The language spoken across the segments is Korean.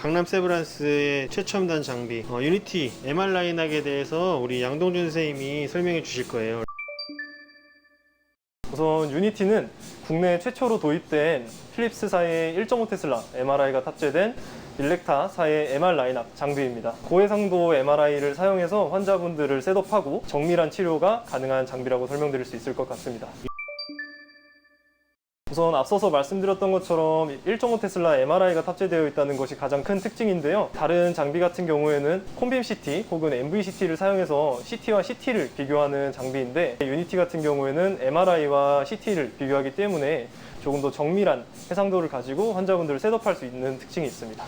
강남 세브란스의 최첨단 장비 유니티 MR 라인학에 대해서 우리 양동준 선생님이 설명해 주실 거예요. 우선 유니티는 국내 최초로 도입된 필립스사의 1.5 테슬라 MRI가 탑재된 일렉타사의 MR 라인업 장비입니다. 고해상도 MRI를 사용해서 환자분들을 셋업하고 정밀한 치료가 가능한 장비라고 설명드릴 수 있을 것 같습니다. 우선 앞서서 말씀드렸던 것처럼 1.5 테슬라 MRI가 탑재되어 있다는 것이 가장 큰 특징인데요. 다른 장비 같은 경우에는 콤빔 CT 혹은 MVCT를 사용해서 CT와 CT를 비교하는 장비인데, 유니티 같은 경우에는 MRI와 CT를 비교하기 때문에 조금 더 정밀한 해상도를 가지고 환자분들을 셋업할 수 있는 특징이 있습니다.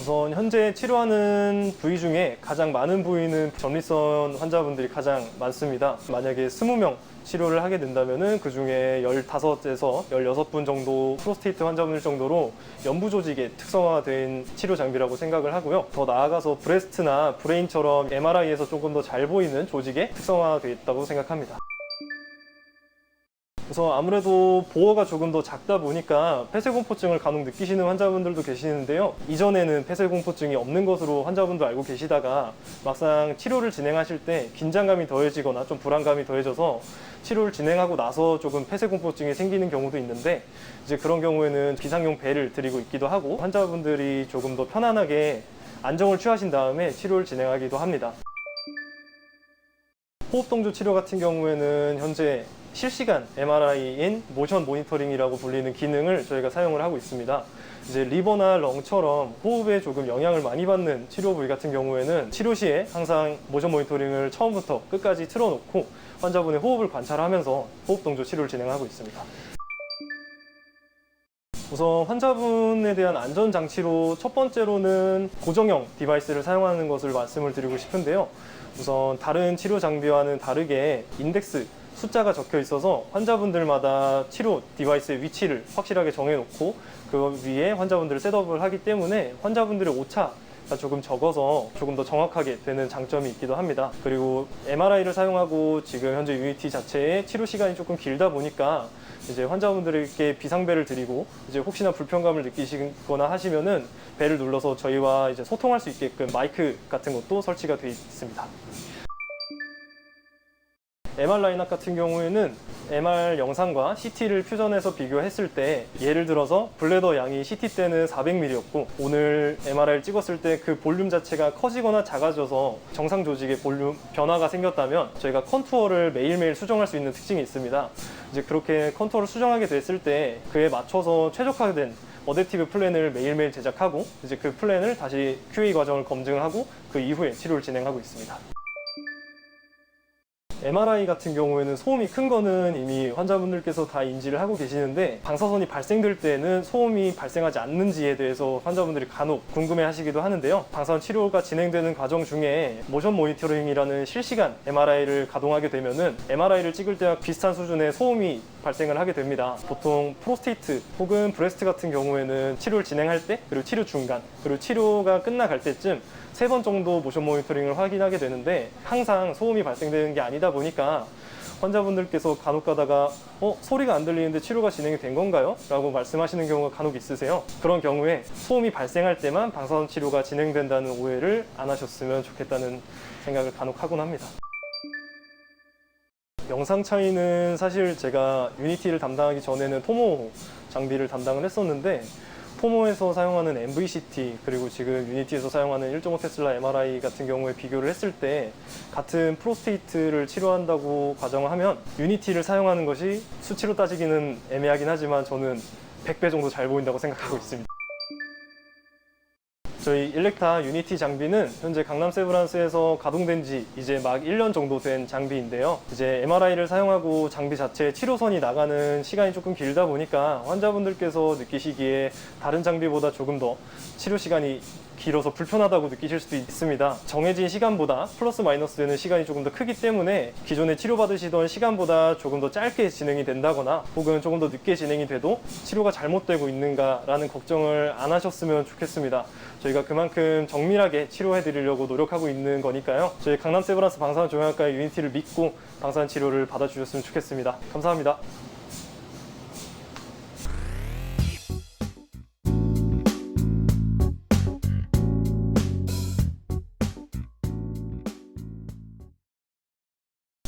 우선 현재 치료하는 부위 중에 가장 많은 부위는 전립선 환자분들이 가장 많습니다. 만약에 20명 치료를 하게 된다면 그 중에 15에서 16분 정도 프로스테이트 환자분들 정도로 연부 조직의 특성화된 치료 장비라고 생각을 하고요. 더 나아가서 브레스트나 브레인처럼 MRI에서 조금 더 잘 보이는 조직에 특성화되어 있다고 생각합니다. 우선 아무래도 보어가 조금 더 작다 보니까 폐쇄공포증을 간혹 느끼시는 환자분들도 계시는데요. 이전에는 폐쇄공포증이 없는 것으로 환자분도 알고 계시다가 막상 치료를 진행하실 때 긴장감이 더해지거나 좀 불안감이 더해져서 치료를 진행하고 나서 조금 폐쇄공포증이 생기는 경우도 있는데, 이제 그런 경우에는 비상용 배를 드리고 있기도 하고 환자분들이 조금 더 편안하게 안정을 취하신 다음에 치료를 진행하기도 합니다. 호흡동조 치료 같은 경우에는 현재 실시간 MRI인 모션 모니터링이라고 불리는 기능을 저희가 사용을 하고 있습니다. 이제 리버나 렁처럼 호흡에 조금 영향을 많이 받는 치료 부위 같은 경우에는 치료 시에 항상 모션 모니터링을 처음부터 끝까지 틀어놓고 환자분의 호흡을 관찰하면서 호흡동조 치료를 진행하고 있습니다. 우선 환자분에 대한 안전장치로 첫 번째로는 고정형 디바이스를 사용하는 것을 말씀을 드리고 싶은데요. 우선 다른 치료 장비와는 다르게 인덱스 숫자가 적혀 있어서 환자분들마다 치료 디바이스의 위치를 확실하게 정해놓고 그 위에 환자분들을 셋업을 하기 때문에 환자분들의 오차가 조금 적어서 조금 더 정확하게 되는 장점이 있기도 합니다. 그리고 MRI를 사용하고 지금 현재 유니티 자체의 치료 시간이 조금 길다 보니까 이제 환자분들에게 비상벨을 드리고 이제 혹시나 불편감을 느끼시거나 하시면은 벨을 눌러서 저희와 이제 소통할 수 있게끔 마이크 같은 것도 설치가 되어 있습니다. MR 라인업 같은 경우에는 MR 영상과 CT를 퓨전해서 비교했을 때, 예를 들어서 블래더 양이 CT 때는 400ml였고 오늘 MRI를 찍었을 때 그 볼륨 자체가 커지거나 작아져서 정상 조직의 볼륨 변화가 생겼다면 저희가 컨투어를 매일매일 수정할 수 있는 특징이 있습니다. 이제 그렇게 컨투어를 수정하게 됐을 때 그에 맞춰서 최적화된 어댑티브 플랜을 매일매일 제작하고 이제 그 플랜을 다시 QA 과정을 검증하고 그 이후에 치료를 진행하고 있습니다. MRI 같은 경우에는 소음이 큰 거는 이미 환자분들께서 다 인지를 하고 계시는데, 방사선이 발생될 때는 소음이 발생하지 않는지에 대해서 환자분들이 간혹 궁금해 하시기도 하는데요. 방사선 치료가 진행되는 과정 중에 모션 모니터링이라는 실시간 MRI를 가동하게 되면은 MRI를 찍을 때와 비슷한 수준의 소음이 발생을 하게 됩니다. 보통 프로스테이트 혹은 브레스트 같은 경우에는 치료를 진행할 때, 그리고 치료 중간, 그리고 치료가 끝나갈 때쯤 3번 정도 모션 모니터링을 확인하게 되는데, 항상 소음이 발생되는 게 아니다 보니까 환자분들께서 간혹 가다가 소리가 안 들리는데 치료가 진행이 된 건가요? 라고 말씀하시는 경우가 간혹 있으세요. 그런 경우에 소음이 발생할 때만 방사선 치료가 진행된다는 오해를 안 하셨으면 좋겠다는 생각을 간혹 하곤 합니다. 영상 차이는 사실 제가 유니티를 담당하기 전에는 토모 장비를 담당을 했었는데, 토모에서 사용하는 MVCT 그리고 지금 유니티에서 사용하는 1.5 테슬라 MRI 같은 경우에 비교를 했을 때 같은 프로스테이트를 치료한다고 가정을 하면 유니티를 사용하는 것이 수치로 따지기는 애매하긴 하지만 저는 100배 정도 잘 보인다고 생각하고 있습니다. 저희 일렉타 유니티 장비는 현재 강남 세브란스에서 가동된 지 이제 막 1년 정도 된 장비인데요. 이제 MRI를 사용하고 장비 자체에 치료선이 나가는 시간이 조금 길다 보니까 환자분들께서 느끼시기에 다른 장비보다 조금 더 치료 시간이 길어서 불편하다고 느끼실 수도 있습니다. 정해진 시간보다 플러스 마이너스 되는 시간이 조금 더 크기 때문에 기존에 치료받으시던 시간보다 조금 더 짧게 진행이 된다거나 혹은 조금 더 늦게 진행이 돼도 치료가 잘못되고 있는가라는 걱정을 안 하셨으면 좋겠습니다. 저희가 그만큼 정밀하게 치료해 드리려고 노력하고 있는 거니까요. 저희 강남 세브란스 방사선 종양학과의 유니티를 믿고 방사선 치료를 받아주셨으면 좋겠습니다. 감사합니다.